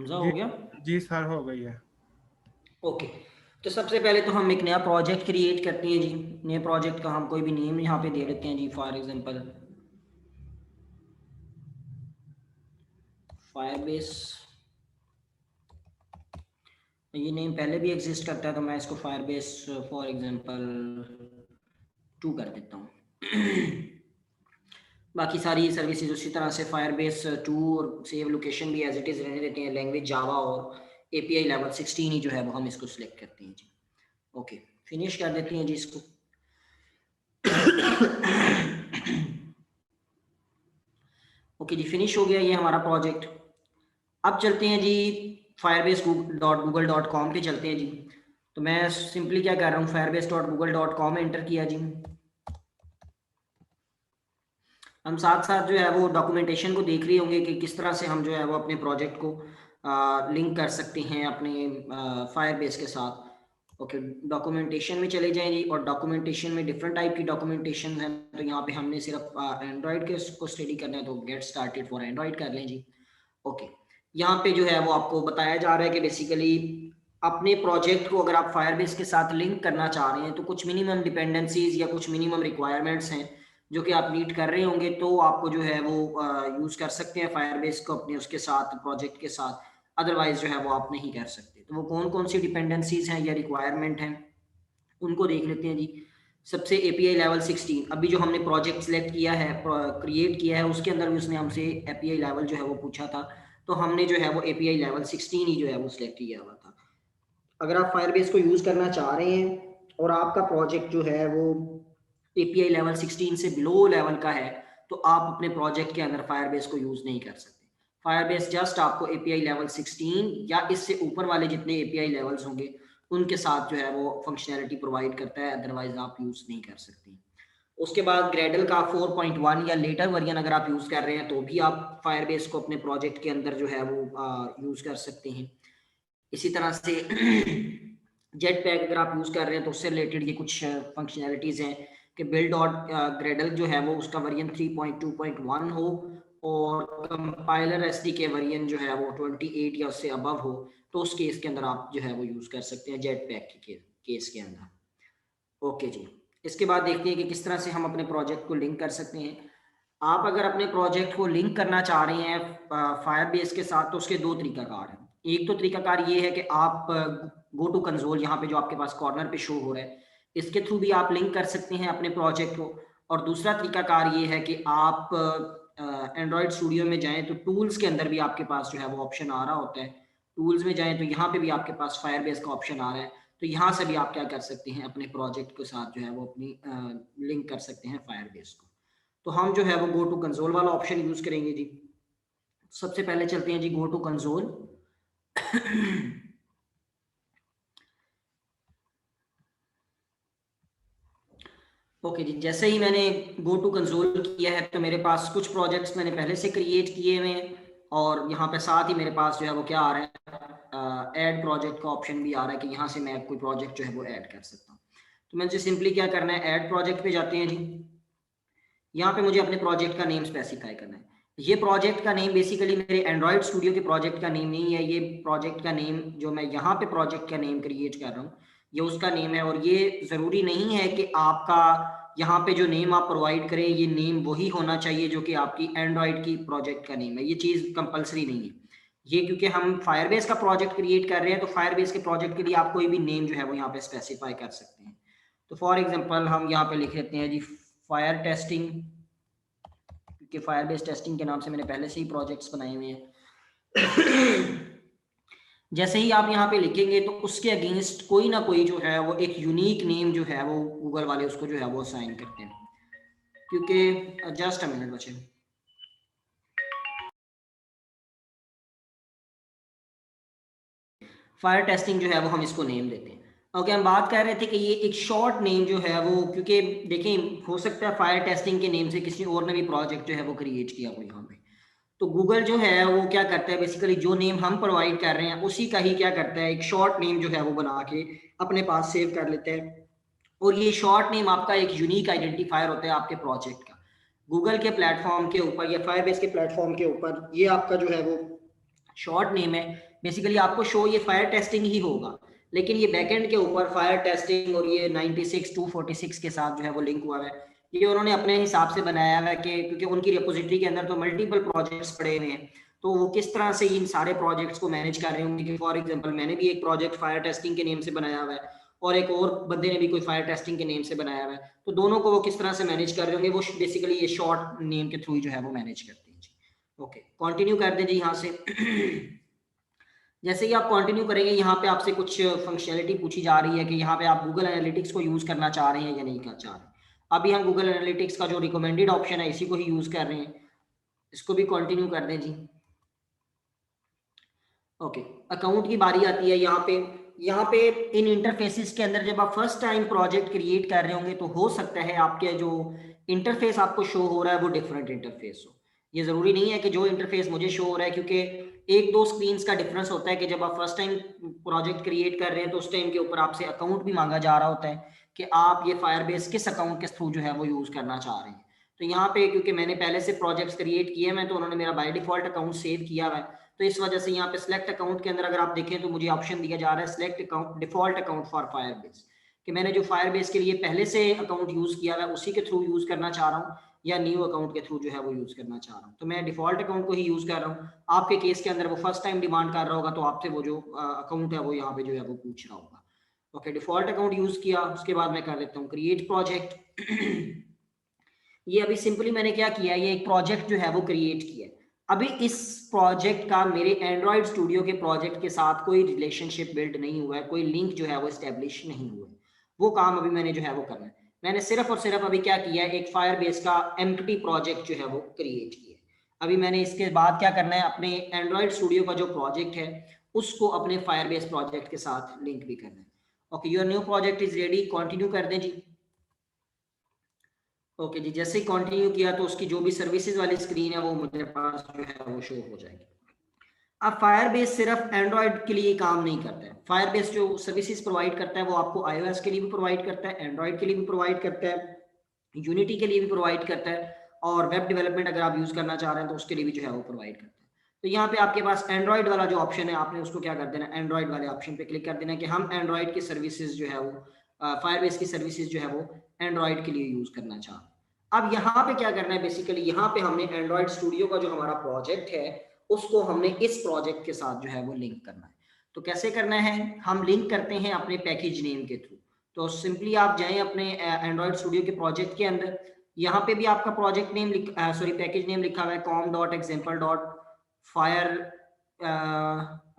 हमजा जी हो गया? जी सर, हो गई है। ओके। तो सबसे पहले तो हम एक नया प्रोजेक्ट क्रिएट करते हैं जी। नए प्रोजेक्ट का हम कोई भी नेम यहाँ पे दे देते हैं जी, फॉर एग्जांपल फायरबेस। ये नेम पहले भी एग्जिस्ट करता है तो मैं इसको फायरबेस फॉर एग्जांपल 2 कर देता हूँ। बाकी सारी सर्विसेज उसी तरह से फायरबेस 2 और सेव लोकेशन भी एज इट इज़ रहने देते हैं, लैंग्वेज जावा, और एपीआई लेवल 16 ही जो है वो हम इसको सिलेक्ट करते हैं जी। ओके, फिनिश कर देते हैं जी इसको। ओके जी, फिनिश हो गया ये हमारा प्रोजेक्ट। अब चलते हैं जी firebase.google.com पे चलते हैं जी। तो मैं सिंपली क्या कर रहा हूँ, firebase.google.com एंटर किया जी। हम साथ साथ जो है वो डॉक्यूमेंटेशन को देख रहे होंगे कि किस तरह से हम जो है वो अपने प्रोजेक्ट को लिंक कर सकते हैं अपने फायरबेस के साथ। ओके, डॉक्यूमेंटेशन में चले जाएं जी, और डॉक्यूमेंटेशन में डिफरेंट टाइप की डॉक्यूमेंटेशन है। तो यहाँ पे हमने सिर्फ एंड्रॉयड के को स्टडी करना है, तो गेट स्टार्टेड फॉर एंड्रॉयड कर लें जी। ओके, यहाँ पे जो है वो आपको बताया जा रहा है कि बेसिकली अपने प्रोजेक्ट को अगर आप फायरबेस के साथ लिंक करना चाह रहे हैं तो कुछ मिनिमम डिपेंडेंसीज या कुछ मिनिमम रिक्वायरमेंट्स हैं जो कि आप नीड कर रहे होंगे, तो आपको जो है वो यूज़ कर सकते हैं फायरबेस को अपने उसके साथ, प्रोजेक्ट के साथ। अदरवाइज जो है वो आप नहीं कर सकते। तो वो कौन कौन सी डिपेंडेंसीज हैं या रिक्वायरमेंट हैं उनको देख लेते हैं जी। सबसे एपीआई लेवल 16, अभी जो हमने प्रोजेक्ट सिलेक्ट किया है, क्रिएट किया है, उसके अंदर भी उसने हमसे एपीआई लेवल जो है वो पूछा था, तो हमने जो है वो एपीआई लेवल 16 ही जो है वो सिलेक्ट किया हुआ था। अगर आप फायरबेस को यूज़ करना चाह रहे हैं और आपका प्रोजेक्ट जो है वो एपीआई लेवल 16 से बिलो लेवल का है, तो आप अपने प्रोजेक्ट के अंदर फायरबेस को यूज़ नहीं कर सकते। फायरबेस जस्ट आपको एपीआई लेवल 16 या इससे ऊपर वाले जितने एपीआई लेवल्स होंगे उनके साथ जो है वो फंक्शनैलिटी प्रोवाइड करता है, अदरवाइज आप यूज़ नहीं कर सकते। उसके बाद ग्रेडल का 4.1 या लेटर वर्जन अगर आप यूज़ कर रहे हैं तो भी आप फायरबेस को अपने प्रोजेक्ट के अंदर जो है वो यूज़ कर सकते हैं। इसी तरह से जेट पैक अगर आप यूज़ कर रहे हैं तो उससे रिलेटेड ये कुछ फंक्शनैलिटीज़ हैं कि बिल्ड डॉट ग्रेडल जो है वो उसका वर्जन 3.2.1 हो, और कंपाइलर एसडी के वर्जन जो है वो 28 या उससे अबव हो, तो उस केस के अंदर आप जो है वो यूज़ कर सकते हैं जेट पैक के केस के अंदर। ओके जी, इसके बाद देखते हैं कि किस तरह से हम अपने प्रोजेक्ट को लिंक कर सकते हैं। आप अगर अपने प्रोजेक्ट को लिंक करना चाह रहे हैं फायरबेस के साथ, तो उसके दो तरीकाकार हैं। एक तो तरीकाकार ये है कि आप गो टू कंसोल, यहाँ पे जो आपके पास कॉर्नर पे शो हो रहा है, इसके थ्रू भी आप लिंक कर सकते हैं अपने प्रोजेक्ट को। और दूसरा तरीकाकार ये है कि आप एंड्रॉयड स्टूडियो में जाएं तो टूल्स के अंदर भी आपके पास जो है वो ऑप्शन आ रहा होता है। टूल्स में जाएं तो यहाँ पे भी आपके पास फायरबेस का ऑप्शन आ रहा है, तो यहाँ से भी आप क्या कर सकते हैं, अपने प्रोजेक्ट के साथ जो है वो अपनी लिंक कर सकते हैं फायरबेस को। तो हम जो है वो गो टू कंसोल वाला ऑप्शन यूज करेंगे जी। सबसे पहले चलते हैं जी गो टू कंसोल। ओके जी, जैसे ही मैंने गो टू कंसोल किया है तो मेरे पास कुछ प्रोजेक्ट्स मैंने पहले से क्रिएट किए हुए हैं, और यहाँ पे साथ ही मेरे पास जो है वो क्या आ रहा है, ऐड प्रोजेक्ट का ऑप्शन भी आ रहा है कि यहाँ से मैं कोई प्रोजेक्ट जो है वो ऐड कर सकता हूँ। तो मुझे सिंपली क्या करना है, ऐड प्रोजेक्ट पे जाते हैं जी। यहाँ पे मुझे अपने प्रोजेक्ट का नेम स्पेसिफाई करना है। ये प्रोजेक्ट का नेम बेसिकली मेरे एंड्रॉयड स्टूडियो के प्रोजेक्ट का नेम नहीं है, ये प्रोजेक्ट का नेम जो मैं यहाँ पे प्रोजेक्ट का नेम क्रिएट कर रहा हूँ ये उसका नेम है। और ये ज़रूरी नहीं है कि आपका यहाँ पे जो नेम आप प्रोवाइड करें ये नेम वही होना चाहिए जो कि आपकी एंड्रॉयड की प्रोजेक्ट का नेम है, ये चीज़ कंपलसरी नहीं है। ये क्योंकि हम फायरबेस का प्रोजेक्ट क्रिएट कर रहे हैं, तो फायरबेस के प्रोजेक्ट के लिए आप कोई भी नेम जो है वो यहाँ पे स्पेसिफाई कर सकते हैं। तो फॉर एग्जाम्पल हम यहाँ पे लिख लेते हैं जी फायर टेस्टिंग, क्योंकि फायर बेस टेस्टिंग के नाम से मैंने पहले से ही प्रोजेक्ट्स बनाए हुए हैं। जैसे ही आप यहाँ पे लिखेंगे तो उसके अगेंस्ट कोई ना कोई जो है वो एक यूनिक नेम जो है वो गूगल वाले उसको जो है वो असाइन करते हैं। क्योंकि जस्ट अ मिनट बचे, फायर टेस्टिंग जो है वो हम इसको नेम देते हैं। ओके, हम बात कर रहे थे कि ये एक शॉर्ट नेम जो है वो, क्योंकि देखें हो सकता है फायर टेस्टिंग के नेम से किसी और ने भी प्रोजेक्ट जो है वो क्रिएट किया हो यहाँ पे। तो गूगल जो है वो क्या करता है, बेसिकली जो नेम हम प्रोवाइड कर रहे हैं उसी का ही क्या करता है, एक शॉर्ट नेम जो है वो बना के अपने पास सेव कर लेते हैं। और ये शॉर्ट नेम आपका एक यूनिक आइडेंटिफायर होता है आपके प्रोजेक्ट का। गूगल के प्लेटफॉर्म के ऊपर या फायरबेस के प्लेटफॉर्म के ऊपर ये आपका जो है वो शॉर्ट नेम है, बेसिकली आपको शो ये फायर टेस्टिंग ही होगा, लेकिन ये बैकएंड के ऊपर फायर टेस्टिंग और ये 96 246 के साथ जो है वो लिंक हुआ है। ये उन्होंने अपने हिसाब से बनाया है कि क्योंकि उनकी रिपोजिटरी के अंदर तो मल्टीपल प्रोजेक्ट्स पड़े हुए हैं, तो वो किस तरह से इन सारे प्रोजेक्ट्स को मैनेज कर रहे होंगे कि फॉर एग्जांपल मैंने भी एक प्रोजेक्ट फायर टेस्टिंग के नेम से बनाया हुआ है और एक और बंदे ने भी कोई फायर टेस्टिंग के नेम से बनाया हुआ है, तो दोनों को वो किस तरह से मैनेज कर रहे होंगे, वो बेसिकली ये शॉर्ट नेम के थ्रू जो है वो मैनेज करते हैं जी। ओके, कंटिन्यू कर दें जी यहाँ से। जैसे ही आप कंटिन्यू करेंगे यहाँ पे आपसे कुछ फंक्शनलिटी पूछी जा रही है कि यहाँ पे आप गूगल एनालिटिक्स को यूज करना चाह रहे हैं या नहीं करना चाह रहे हैं। अभी हम गूगल एनालिटिक्स का जो रिकमेंडेड ऑप्शन है इसी को ही यूज कर रहे हैं, इसको भी कंटिन्यू कर दें जी। ओके, अकाउंट की बारी आती है यहाँ पे इन इंटरफेसिस के अंदर जब आप फर्स्ट टाइम प्रोजेक्ट क्रिएट कर रहे होंगे तो हो सकता है आपके जो इंटरफेस आपको शो हो रहा है वो डिफरेंट इंटरफेस हो। ये जरूरी नहीं है कि जो इंटरफेस मुझे शो हो रहा है, क्योंकि एक दो स्क्रीन का डिफरेंस होता है कि जब आप फर्स्ट टाइम प्रोजेक्ट क्रिएट कर रहे हैं तो उस टाइम के ऊपर आपसे अकाउंट भी मांगा जा रहा होता है कि आप ये फायरबेस किस अकाउंट के थ्रू जो है वो यूज करना चाह रहे हैं। तो यहाँ पे क्योंकि मैंने पहले से प्रोजेक्ट्स क्रिएट किए हैं तो उन्होंने मेरा बाय डिफॉल्ट अकाउंट सेव किया हुआ है, तो इस वजह से यहाँ पे सिलेक्ट अकाउंट के अंदर अगर आप देखें तो मुझे ऑप्शन दिया जा रहा है select account default account for Firebase, कि मैंने जो फायरबेस के लिए पहले से अकाउंट यूज किया हुआ है उसी के थ्रू यूज करना चाह रहा हूँ या न्यू अकाउंट के थ्रू जो है वो यूज करना चाह रहा हूँ। तो मैं डिफॉल्ट अकाउंट को ही यूज कर रहा हूँ। आपके केस के अंदर वो फर्स्ट टाइम डिमांड कर रहा होगा तो आपसे वो जो अकाउंट है वो यहाँ पे जो है वो पूछ रहा होगा। ओके, डिफॉल्ट अकाउंट यूज किया, उसके बाद मैं कर देता हूँ क्रिएट प्रोजेक्ट। ये अभी सिंपली मैंने क्या किया, ये एक प्रोजेक्ट जो है वो क्रिएट किया है। अभी इस प्रोजेक्ट का मेरे एंड्रॉइड स्टूडियो के प्रोजेक्ट के साथ कोई रिलेशनशिप बिल्ड नहीं हुआ है, कोई लिंक जो है वो एस्टेब्लिश नहीं हुआ है। वो काम अभी मैंने जो है वो करना है। मैंने सिर्फ और सिर्फ अभी क्या किया है, एक फायरबेस का एम्प्टी प्रोजेक्ट जो है वो क्रिएट किया है। अभी मैंने इसके बाद क्या करना है, अपने एंड्रॉइड स्टूडियो का जो प्रोजेक्ट है उसको अपने फायरबेस प्रोजेक्ट के साथ लिंक भी करना है। Okay, your new project is ready, continue कर दें जी। ओके जी, जैसे ही कंटिन्यू किया तो उसकी जो भी सर्विसेज वाली स्क्रीन है वो मुझे पास जो है वो शो हो जाएगी। अब फायरबेस सिर्फ एंड्रॉयड के लिए काम नहीं करता है, फायरबेस जो सर्विसेज प्रोवाइड करता है वो आपको iOS के लिए भी प्रोवाइड करता है, एंड्रॉयड के लिए भी प्रोवाइड करता है, यूनिटी के लिए भी प्रोवाइड करता है, और वेब डेवलपमेंट अगर आप यूज करना चाह रहे हैं तो उसके लिए भी जो है वो प्रोवाइड करता है। तो यहाँ पे आपके पास एंड्रॉइड वाला जो ऑप्शन है आपने उसको क्या कर देना, एंड्रॉइड वाले ऑप्शन पे क्लिक कर देना कि हम एंड्रॉइड की सर्विसेज जो है वो फायरबेस की सर्विसेज जो है वो एंड्रॉइड के लिए यूज करना चाह रहे हैं। अब यहाँ पे क्या करना है, बेसिकली यहाँ पे हमने एंड्रॉइड स्टूडियो का जो हमारा प्रोजेक्ट है उसको हमने इस प्रोजेक्ट के साथ जो है वो लिंक करना है। तो कैसे करना है, हम लिंक करते हैं अपने पैकेज नेम के थ्रू। तो सिंपली आप जाएं अपने एंड्रॉइड स्टूडियो के प्रोजेक्ट के अंदर, यहाँ पे भी आपका project name sorry package name लिखा हुआ है com.example.fire,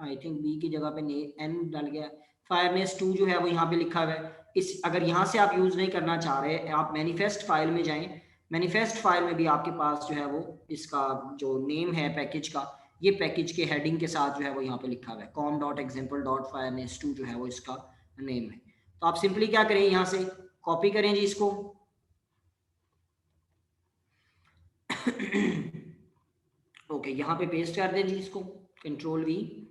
आई थिंक बी की जगह पे एन डाल गया, फायरनेस 2 जो है वो यहाँ पे लिखा हुआ है। इस अगर यहाँ से आप यूज नहीं करना चाह रहे, आप मैनिफेस्ट फाइल में जाएं, मैनिफेस्ट फाइल में भी आपके पास जो है वो इसका जो नेम है पैकेज का, ये पैकेज के हेडिंग के साथ जो है वो यहाँ पे लिखा हुआ है com.example.fireness2 जो है वो इसका नेम है। तो आप सिंपली क्या करें, यहाँ से कॉपी करें जी इसको ओके, यहाँ पे पेस्ट कर दें जी इसको, कंट्रोल वी।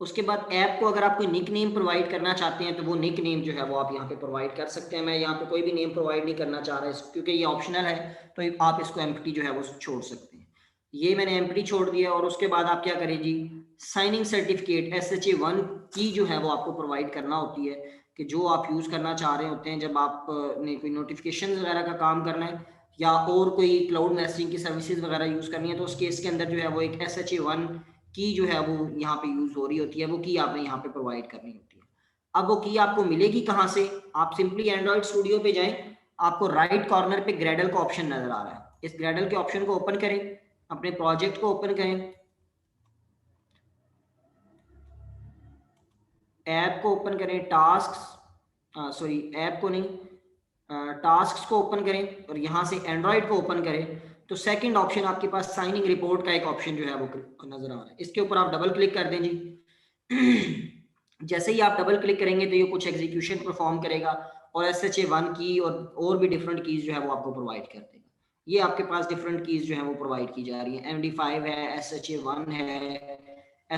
उसके बाद ऐप को अगर आप कोई निक नेम प्रोवाइड करना चाहते हैं तो वो निक नेम जो है वो आप यहाँ पे प्रोवाइड कर सकते हैं। मैं यहाँ पे कोई भी नेम प्रोवाइड नहीं करना चाह रहा क्योंकि ये ऑप्शनल है, तो आप इसको एम्प्टी जो है वो छोड़ सकते हैं। ये मैंने एम्प्टी छोड़ दिया। और उसके बाद आप क्या करें जी, साइनिंग सर्टिफिकेट SHA1 की जो है वो आपको प्रोवाइड करना होती है, कि जो आप यूज करना चाह रहे होते हैं जब आप ने कोई नोटिफिकेशन वगैरह का काम करना है या और कोई क्लाउड मैसेजिंग की सर्विसेज वगैरह यूज करनी है, तो उस केस के अंदर जो है वो एक SHA1 की जो है वो यहाँ पे यूज हो रही होती है, वो की आपने यहाँ पे प्रोवाइड करनी होती है। अब वो की आपको मिलेगी कहाँ से, आप सिंपली एंड्रॉइड स्टूडियो पे जाएं, आपको राइट कॉर्नर पे ग्रेडल का ऑप्शन नजर आ रहा है, इस ग्रेडल के ऑप्शन को ओपन करें, अपने प्रोजेक्ट को ओपन करें, ऐप को ओपन करें, टास्क सॉरी ऐप को नहीं, टास्क को ओपन करें और यहाँ से एंड्रॉइड को ओपन करें, तो सेकंड ऑप्शन आपके पास साइनिंग रिपोर्ट का एक ऑप्शन जो है वो नजर आ रहा है, इसके ऊपर आप डबल क्लिक कर दें जी। जैसे ही आप डबल क्लिक करेंगे तो ये कुछ एग्जीक्यूशन परफॉर्म करेगा और SHA1 की और भी डिफरेंट कीज जो है वो आपको प्रोवाइड कर देगा। ये आपके पास डिफरेंट कीज जो है वो प्रोवाइड की जा रही है, MD5 है, SHA1 है,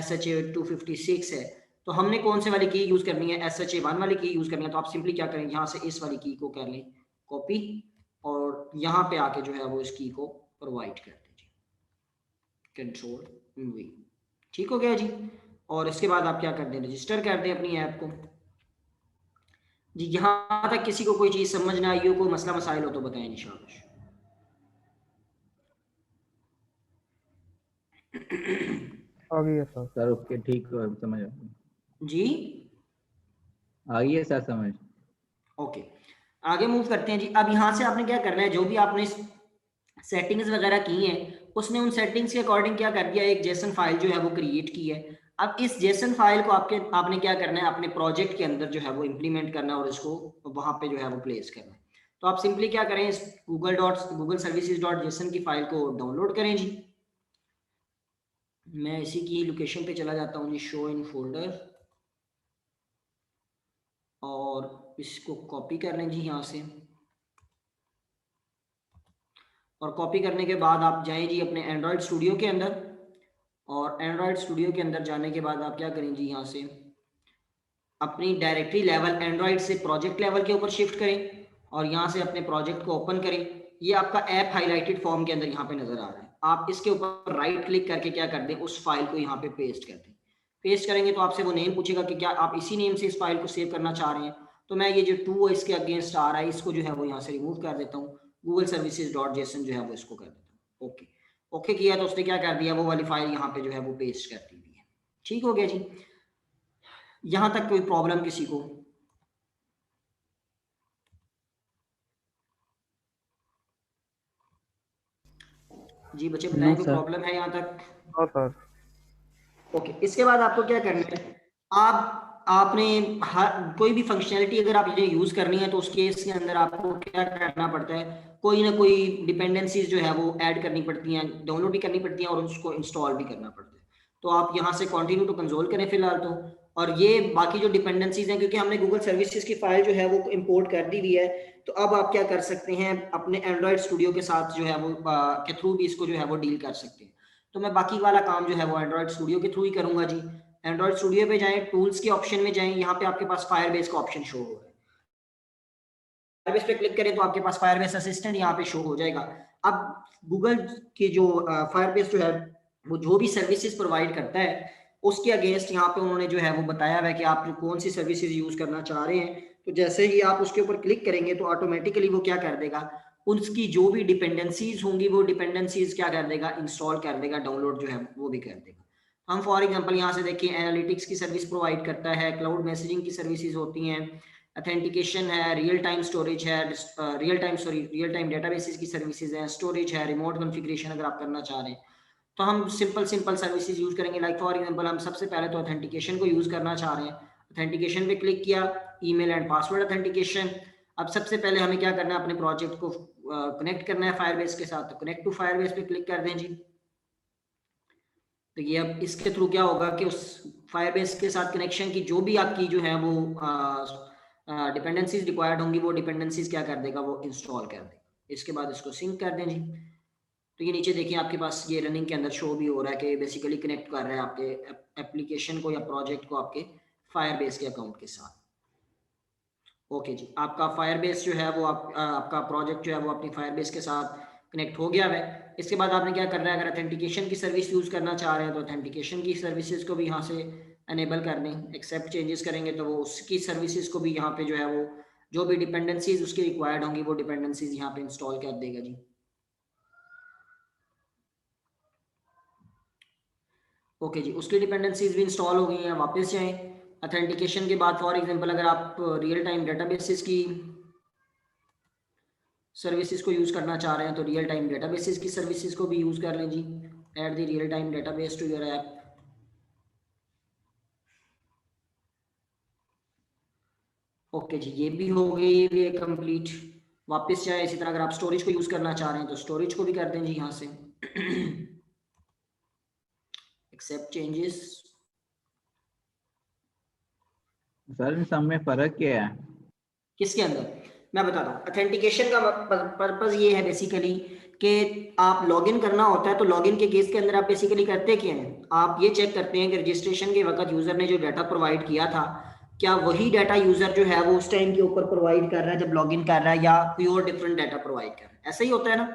SHA256 है। तो हमने कौन से वाली की यूज करनी है, SHA1 वाली की यूज करनी है। तो आप सिंपली क्या करें, यहाँ से इस वाली की को कर लें कॉपी और यहाँ पे आके जो है वो इस की को प्रोवाइड कर दीजिए, कंट्रोल वी। ठीक हो गया जी। और इसके बाद आप क्या कर दें, रजिस्टर कर दें अपनी ऐप को जी। यहाँ तक किसी को कोई चीज़ समझ ना आई हो, कोई मसला मसाइल हो तो बताएं इंशाल्लाह। आ गई है सर। सर ओके ठीक है, समझ आ गई। जी आ गई है सर समझ। ओके, आगे मूव करते हैं जी। अब यहाँ से आपने क्या करना है, जो भी आपने सेटिंग्स वगैरह की हैं, उसने उन सेटिंग्स के अकॉर्डिंग क्या कर दिया, एक जेसन फाइल जो है वो क्रिएट की है। अब इस जेसन फाइल को आपने क्या करना है, अपने प्रोजेक्ट के अंदर जो है वो इम्प्लीमेंट करना है और इसको वहां पे जो है वो प्लेस करना है। तो आप सिंपली क्या करें, इस गूगल सर्विसेज डॉट जेसन की फाइल को डाउनलोड करें जी। मैं इसी की लोकेशन पे चला जाता हूँ जी, शो इन फोल्डर, और इसको कॉपी कर लें जी यहाँ से। और कॉपी करने के बाद आप जाएं जी अपने एंड्रॉयड स्टूडियो के अंदर, और एंड्रॉयड स्टूडियो के अंदर जाने के बाद आप क्या करें जी, यहाँ से अपनी डायरेक्टरी लेवल एंड्रॉयड से प्रोजेक्ट लेवल के ऊपर शिफ्ट करें और यहाँ से अपने प्रोजेक्ट को ओपन करें। ये आपका ऐप हाईलाइटेड फॉर्म के अंदर यहाँ पे नजर आ रहा है। आप इसके ऊपर राइट क्लिक करके क्या कर दें, उस फाइल को यहाँ पे पेस्ट कर दें। पेस्ट करेंगे तो आपसे वो नेम पूछेगा कि क्या आप इसी नेम से इस फाइल को सेव करना चाह रहे हैं। तो मैं ये जो 2 इसके अगेंस्ट आ रहा है, इसको जो है वो यहाँ से रिमूव कर देता हूँ, गूगल सर्विसेज डॉट जेसन जो है वो इसको कर देता हूँ। ओके ओके किया तो उसने क्या कर दिया, वो वाली फाइल यहाँ पे जो है वो पेस्ट कर दी हुई है। ठीक हो गया जी, यहाँ तक कोई प्रॉब्लम किसी को? जी बच्चे बताएं, नो कोई सर। प्रॉब्लम है यहाँ तक? हाँ सर। ओके, इसके बाद आपको क्या करना है, आपने कोई भी फंक्शनैलिटी अगर आप इन्हें यूज करनी है तो उस केस के अंदर आपको क्या करना पड़ता है, कोई ना कोई डिपेंडेंसीज जो है वो ऐड करनी पड़ती हैं, डाउनलोड भी करनी पड़ती हैं और उसको इंस्टॉल भी करना पड़ता है। तो आप यहाँ से कंटिन्यू टू कंसोल करें फिलहाल तो। और ये बाकी जो डिपेंडेंसीज हैं, क्योंकि हमने गूगल सर्विसेज की फाइल जो है वो इंपोर्ट कर दी हुई है, तो अब आप क्या कर सकते हैं, अपने एंड्रॉयड स्टूडियो के साथ जो है वो के थ्रू भी इसको जो है वो डील कर सकते हैं। तो मैं बाकी वाला काम जो है वो एंड्रॉयड स्टूडियो के थ्रू ही करूंगा जी। एंड्रॉयड स्टूडियो पे जाएं, टूल्स के ऑप्शन में जाएं, यहाँ पे आपके पास फायरबेस का ऑप्शन शो हो रहा है। फायरबेस पे क्लिक करें तो आपके पास फायरबेस असिस्टेंट यहाँ पे शो हो जाएगा। अब गूगल की जो फायरबेस जो है वो जो भी सर्विसेज प्रोवाइड करता है, उसके अगेंस्ट यहाँ पे उन्होंने जो है वो बताया हुआ है कि आप कौन सी सर्विसेज यूज करना चाह रहे हैं। तो जैसे ही आप उसके ऊपर क्लिक करेंगे तो ऑटोमेटिकली वो क्या कर देगा, उसकी जो भी डिपेंडेंसीज होंगी वो डिपेंडेंसीज क्या कर देगा, इंस्टॉल कर देगा, डाउनलोड जो है वो भी कर देगा। हम फॉर एग्जांपल यहाँ से देखिए, एनालिटिक्स की सर्विस प्रोवाइड करता है, क्लाउड मैसेजिंग की सर्विसेज होती हैं, ऑथेंटिकेशन है, रियल टाइम स्टोरेज है, रियल टाइम डेटाबेसेस की सर्विसेज हैं, स्टोरेज है, रिमोट कॉन्फ़िगरेशन अगर आप करना चाह रहे हैं तो हम सिंपल सर्विसेज यूज करेंगे। लाइक फॉर एग्जांपल हम सबसे पहले तो ऑथेंटिकेशन को यूज करना चाह रहे हैं, ऑथेंटिकेशन पे क्लिक किया, ईमेल एंड पासवर्ड ऑथेंटिकेशन। अब सबसे पहले हमें क्या करना है, अपने प्रोजेक्ट को कनेक्ट करना है फायरबेस के साथ, तो कनेक्ट टू फायरबेस पे क्लिक कर दें जी। तो ये अब इसके थ्रू क्या होगा कि उस फायरबेस के साथ कनेक्शन की जो भी आपकी जो है वो डिपेंडेंसीज रिक्वायर्ड होंगी, वो डिपेंडेंसीज क्या कर देगा, वो इंस्टॉल कर देगा। इसके बाद इसको सिंक कर दें जी। तो ये नीचे देखिए आपके पास ये रनिंग के अंदर शो भी हो रहा है कि बेसिकली कनेक्ट कर रहा है आपके एप्लीकेशन को या प्रोजेक्ट को आपके फायरबेस के अकाउंट के साथ। ओके जी, आपका फायरबेस जो है वो आपका प्रोजेक्ट जो है वो अपनी फायरबेस के साथ कनेक्ट हो गया है। इसके बाद आपने क्या करना है, अगर ऑथेंटिकेशन की सर्विस यूज करना चाह रहे हैं तो ऑथेंटिकेशन की सर्विसेज को भी यहाँ से एनेबल कर दें। एक्सेप्ट चेंजेस करेंगे तो वो उसकी सर्विसेज को भी यहाँ पे जो है वो जो भी डिपेंडेंसीज उसकी रिक्वायर्ड होंगी वो डिपेंडेंसीज यहाँ पे इंस्टॉल कर देगा जी। ओके जी, उसकी डिपेंडेंसीज भी इंस्टॉल हो गई हैं। वापस जाएं, ऑथेंटिकेशन के बाद फॉर एग्जांपल अगर आप रियल टाइम डेटाबेसेस की सर्विसेज को यूज करना चाह रहे हैं तो रियल टाइम डेटाबेसेस की सर्विसेज को भी यूज कर लें जी। Add the real time database to your app. Okay जी, ये भी हो गई, ये कंप्लीट। वापस जाए, इसी तरह अगर आप स्टोरेज को यूज करना चाह रहे हैं तो स्टोरेज को भी कर दें जी यहाँ से। Accept changes. सर इन सब में फर्क क्या है? किसके अंदर? मैं बताता हूँ। ऑथेंटिकेशन का पर्पस ये है बेसिकली कि आप लॉगिन करना होता है, तो लॉगिन के केस के अंदर आप बेसिकली करते क्या हैं, आप ये चेक करते हैं कि रजिस्ट्रेशन के वक्त यूजर ने जो डाटा प्रोवाइड किया था, क्या वही डाटा यूजर जो है वो उस टाइम के ऊपर प्रोवाइड कर रहा है जब लॉगिन कर रहा है, या कोई और डिफरेंट डाटा प्रोवाइड कर रहा है। ऐसा ही होता है ना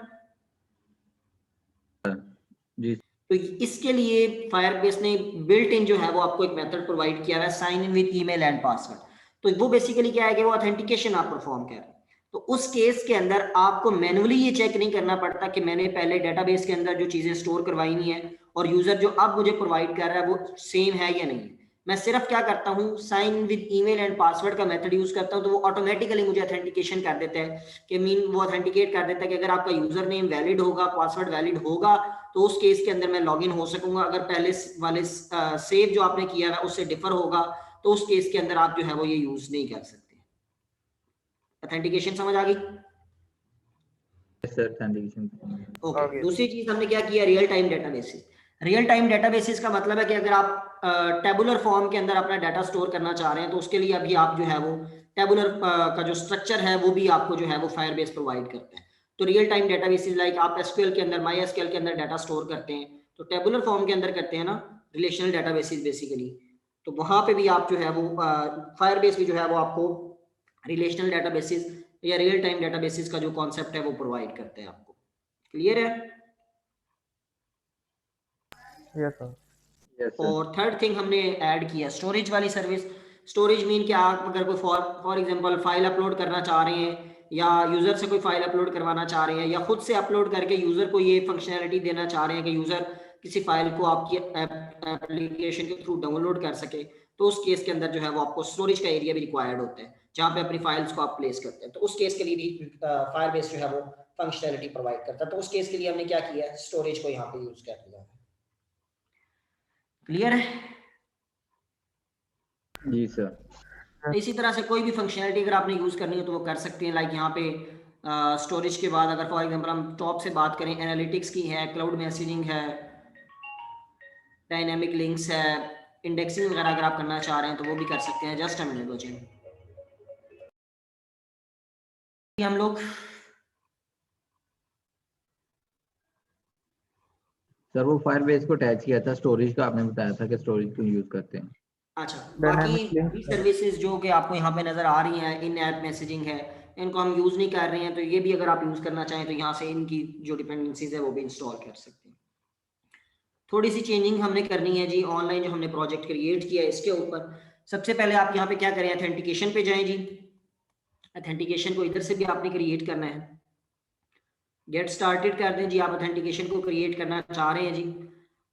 जी तो इसके लिए फायरबेस ने बिल्ट इन जो है वो आपको एक मेथड प्रोवाइड किया है, sign in with email and password. तो वो बेसिकली क्या है कि वो ऑथेंटिकेशन आप परफॉर्म कर रहे हैं। तो उस केस के अंदर आपको मैनुअली ये चेक नहीं करना पड़ता कि मैंने पहले डेटाबेस के अंदर जो चीजें स्टोर करवाई है और यूजर जो अब मुझे प्रोवाइड कर रहा है वो सेम है या नहीं। मैं सिर्फ क्या करता हूँ, sign with email and password का मेथड यूज करता हूँ, तो वो ऑटोमेटिकली मुझे ऑथेंटिकेशन कर देता है कि मीन वो ऑथेंटिकेट कर देता है कि अगर आपका यूजर नेम वैलिड होगा, पासवर्ड वैलिड होगा, तो उस केस के अंदर मैं लॉगिन हो सकूंगा। अगर पहले वाले सेव जो आपने किया है उससे डिफर होगा, तो उस केस के अंदर आप जो है वो ये यूज नहीं कर सकते। ऑथेंटिकेशन समझ आ गई? Sir authentication. ओके, दूसरी चीज हमने क्या किया, real time databases. Real time databases का मतलब है कि अगर आप टेबुलर फॉर्म के अंदर अपना डाटा स्टोर करना चाह रहे हैं, तो उसके लिए अभी आप जो है वो टेबुलर का जो स्ट्रक्चर है वो भी आपको जो है वो फायरबेस प्रोवाइड करता है। तो रियल टाइम डेटाबेसेस लाइक आप एसक्यूएल के अंदर, माई एसक्यूएल के अंदर डाटा स्टोर करते हैं, तो टेबुलर फॉर्म के अंदर करते हैं ना, रिलेशनल डेटाबेसेस बेसिकली। तो वहां पे भी आप जो है वो फायरबेस भी जो है वो आपको रिलेशनल डेटाबेसेस या रियल टाइम डेटाबेसेस का जो कॉन्सेप्ट है वो प्रोवाइड करते हैं आपको। क्लियर है? Yes sir. Yes sir. और थर्ड थिंग हमने ऐड किया स्टोरेज वाली सर्विस। स्टोरेज मीन कि आप अगर कोई फॉर एग्जांपल फाइल अपलोड करना चाह रहे हैं, या यूजर से कोई फाइल अपलोड करवाना चाह रहे हैं, या खुद से अपलोड करके यूजर को ये फंक्शनैलिटी देना चाह रहे हैं कि यूजर किसी फाइल को आपकी एप्लीकेशन के थ्रू डाउनलोड कर सके, तो उस केस के अंदर जो है वो आपको स्टोरेज का एरिया भी रिक्वायर्ड होता है जहाँ पे अपनी फाइल्स को आप प्लेस करते हैं। तो उस केस के लिए भी फायरबेस जो है वो फंक्शनैलिटी प्रोवाइड करता है। तो उस केस के लिए हमने क्या किया, स्टोरेज को यहाँ पे यूज कर लिया। क्लियर है? जी सर। इसी तरह से कोई भी फंक्शनैलिटी अगर आपने यूज करनी हो तो वो कर सकते हैं। लाइक यहाँ पे स्टोरेज के बाद अगर फॉर एग्जांपल हम टॉप से बात करें, एनालिटिक्स की है, क्लाउड मैसेजिंग है, डायनेमिक लिंक्स है, इंडेक्सिंग वगैरह अगर आप करना चाह रहे हैं तो वो भी कर सकते हैं। जस्ट अ मिनट बचे हम लोग। सर वो फायरबेस को अटैच किया था, स्टोरेज का आपने बताया था कि स्टोरेज को यूज करते हैं। अच्छा, बाकी डायनेमिक लिंक सर्विसेज जो कि आपको यहाँ पे नजर आ रही हैं, इन ऐप मैसेजिंग है, इनको हम यूज नहीं कर रहे हैं, तो ये भी अगर आप यूज करना चाहें तो यहाँ से इनकी जो डिपेंडेंसीज है वो भी इंस्टॉल कर सकते हैं। थोड़ी सी चेंजिंग हमने करनी है जी, ऑनलाइन जो हमने प्रोजेक्ट क्रिएट किया है इसके ऊपर। सबसे पहले आप यहाँ पे क्या करें, ऑथेंटिकेशन पे जाएं जी। ऑथेंटिकेशन को इधर से भी आपने क्रिएट करना है, गेट स्टार्टेड कर दें जी। आप ऑथेंटिकेशन को क्रिएट करना चाह रहे हैं जी,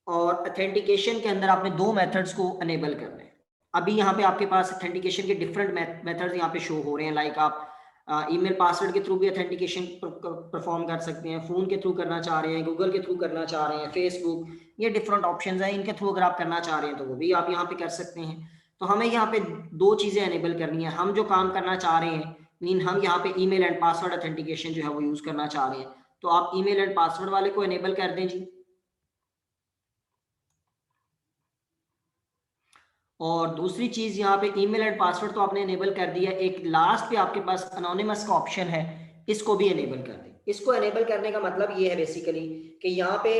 और ऑथेंटिकेशन के अंदर आपने दो मेथड्स को अनेबल करना है। अभी यहाँ पे आपके पास ऑथेंटिकेशन के डिफरेंट मेथड्स यहाँ पे शो हो रहे हैं। लाइक आप ईमेल पासवर्ड के थ्रू भी ऑथेंटिकेशन परफॉर्म कर सकते हैं, फोन के थ्रू करना चाह रहे हैं, गूगल के थ्रू करना चाह रहे हैं, फेसबुक, ये डिफरेंट ऑप्शंस हैं। इनके थ्रू अगर आप करना चाह रहे हैं तो वो भी आप यहाँ पे कर सकते हैं। तो हमें यहाँ पे दो चीजें अनेबल करनी है। हम जो काम करना चाह रहे हैं, मीन हम यहाँ पे ईमेल एंड पासवर्ड ऑथेंटिकेशन जो है वो यूज करना चाह रहे हैं, तो आप ईमेल एंड पासवर्ड वाले को अनेबल कर दें जी। और दूसरी चीज यहाँ पे ईमेल एंड पासवर्ड तो आपने अनेबल कर दिया, एक लास्ट पे आपके पास अनोनिमस का ऑप्शन है, इसको भी अनेबल कर दें। इसको अनेबल करने का मतलब ये है बेसिकली कि यहाँ पे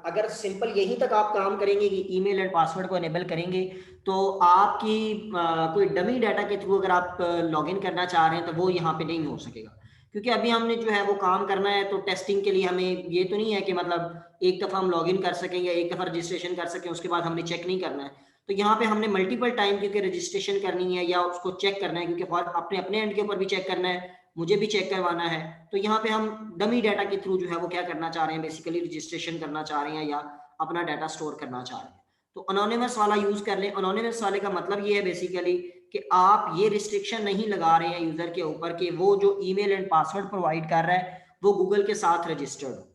अगर सिंपल यहीं तक आप काम करेंगे कि ईमेल एंड पासवर्ड को अनेबल करेंगे, तो आपकी कोई डमी डाटा के थ्रू अगर आप लॉगिन करना चाह रहे हैं तो वो यहाँ पे नहीं हो सकेगा। क्योंकि अभी हमने जो है वो काम करना है, तो टेस्टिंग के लिए हमें ये तो नहीं है कि मतलब एक दफा हम लॉगिन कर सकें या एक दफा रजिस्ट्रेशन कर सकें उसके बाद हमने चेक नहीं करना है। तो यहाँ पे हमने मल्टीपल टाइम क्योंकि रजिस्ट्रेशन करनी है या उसको चेक करना है, क्योंकि अपने अपने एंड के ऊपर भी चेक करना है, मुझे भी चेक करवाना है। तो यहाँ पे हम डमी डाटा के थ्रू जो है वो क्या करना चाह रहे हैं, बेसिकली रजिस्ट्रेशन करना चाह रहे हैं या अपना डाटा स्टोर करना चाह रहे हैं। तो अनोनिमस वाला यूज कर लें। अनोनिमस वाले का मतलब ये है बेसिकली कि आप ये रिस्ट्रिक्शन नहीं लगा रहे हैं यूजर के ऊपर कि वो जो ईमेल एंड पासवर्ड प्रोवाइड कर रहा है वो गूगल के साथ रजिस्टर्ड हो।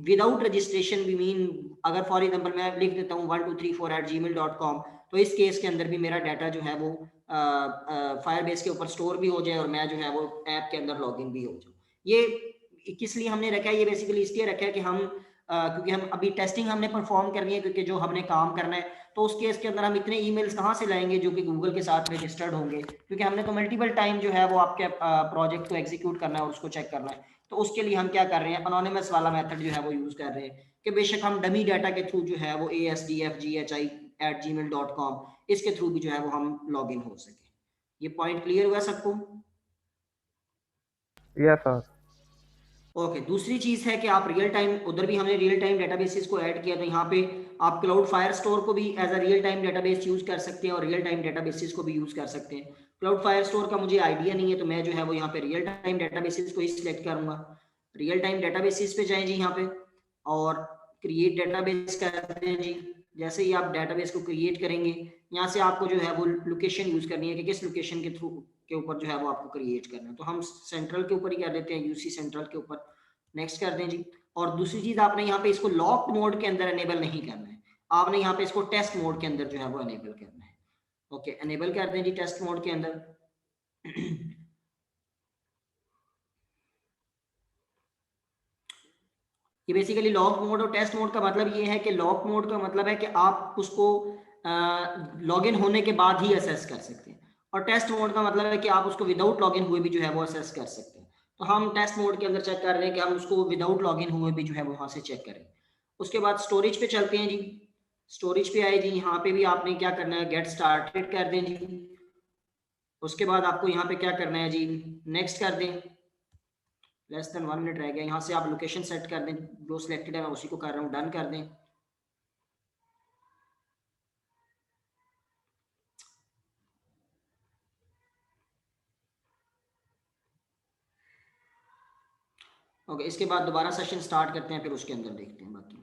विदाउट रजिस्ट्रेशन भी मीन अगर फॉर एग्जाम्पल मैं लिख देता हूँ 1234@gmail.com, तो इस केस के अंदर भी मेरा डाटा जो है वो फायरबेस के ऊपर स्टोर भी हो जाए और मैं जो है वो ऐप के अंदर लॉगिन भी हो जाऊँ। ये किस लिए हमने रखा है, ये बेसिकली इसलिए रखा है कि हम क्योंकि हम अभी टेस्टिंग हमने परफॉर्म करनी है, क्योंकि जो हमने काम करना है, तो उस केस के अंदर हम इतने ईमेल्स कहाँ से लाएंगे जो कि गूगल के साथ रजिस्टर्ड होंगे, क्योंकि हमने तो मल्टीपल टाइम जो है वो आपके प्रोजेक्ट को एग्जीक्यूट करना है और उसको चेक करना है। तो उसके लिए हम क्या कर रहे हैं, अनोनिमस वाला मेथड जो है वो यूज कर रहे हैं कि बेशक हम डमी डाटा के थ्रू जो है वो asdfghi@gmail.com इसके थ्रू भी जो है वो हम लॉग इन हो सके। ये पॉइंट क्लियर हुआ सबको? Yes sir. ओके, दूसरी चीज है कि आप रियल टाइम, उधर भी हमने रियल टाइम डेटाबेसेस को ऐड किया, तो यहाँ पे आप क्लाउड फायर स्टोर को भी as a real time database use कर सकते हैं और रियल टाइम डेटाबेसेस को भी यूज कर सकते हैं। क्लाउड फायर स्टोर का मुझे आइडिया नहीं है, तो मैं जो है वो यहाँ पे रियल टाइम डेटाबेसेस को ही सिलेक्ट करूंगा। रियल टाइम डेटाबेसेस पे जाएं जी यहाँ पे और क्रिएट डेटाबेस करते हैं जी। जैसे ही आप डेटाबेस को क्रिएट करेंगे, यहाँ से आपको जो है वो लोकेशन यूज करनी है कि किस लोकेशन के थ्रू के ऊपर जो है वो आपको क्रिएट करना है। तो हम सेंट्रल के ऊपर ही कर देते हैं, यूसी सेंट्रल के ऊपर। नेक्स्ट कर दें जी। और दूसरी चीज, आपने यहाँ पे इसको लॉक्ड मोड के अंदर एनेबल नहीं करना है, आपने यहाँ पे इसको टेस्ट मोड के अंदर जो है वो एनेबल करना है। ओके, एनेबल कर दें जी टेस्ट मोड के अंदर। ये बेसिकली लॉक मोड और टेस्ट मोड का मतलब ये है कि लॉक मोड का मतलब है कि आप उसको लॉगिन होने के बाद ही असेस कर सकते हैं, और टेस्ट मोड का मतलब है कि आप उसको विदाउट लॉगिन हुए भी जो है वो असेस कर सकते हैं। तो हम टेस्ट मोड के अंदर चेक कर रहे हैं कि हम उसको विदाउट लॉगिन हुए भी जो है वो वहां से चेक करें। उसके बाद स्टोरेज पे चलते हैं जी। स्टोरेज पे आए जी, यहाँ पे भी आपने क्या करना है, गेट स्टार्टेड कर दें जी। उसके बाद आपको यहाँ पे क्या करना है जी, नेक्स्ट कर दें। लेस देन 1 मिनट रह गया, यहाँ से आप लोकेशन सेट कर दें, जो सिलेक्टेड है मैं उसी को कर रहा हूँ, डन कर दें। ओके, इसके बाद दोबारा सेशन स्टार्ट करते हैं, फिर उसके अंदर देखते हैं बाकी।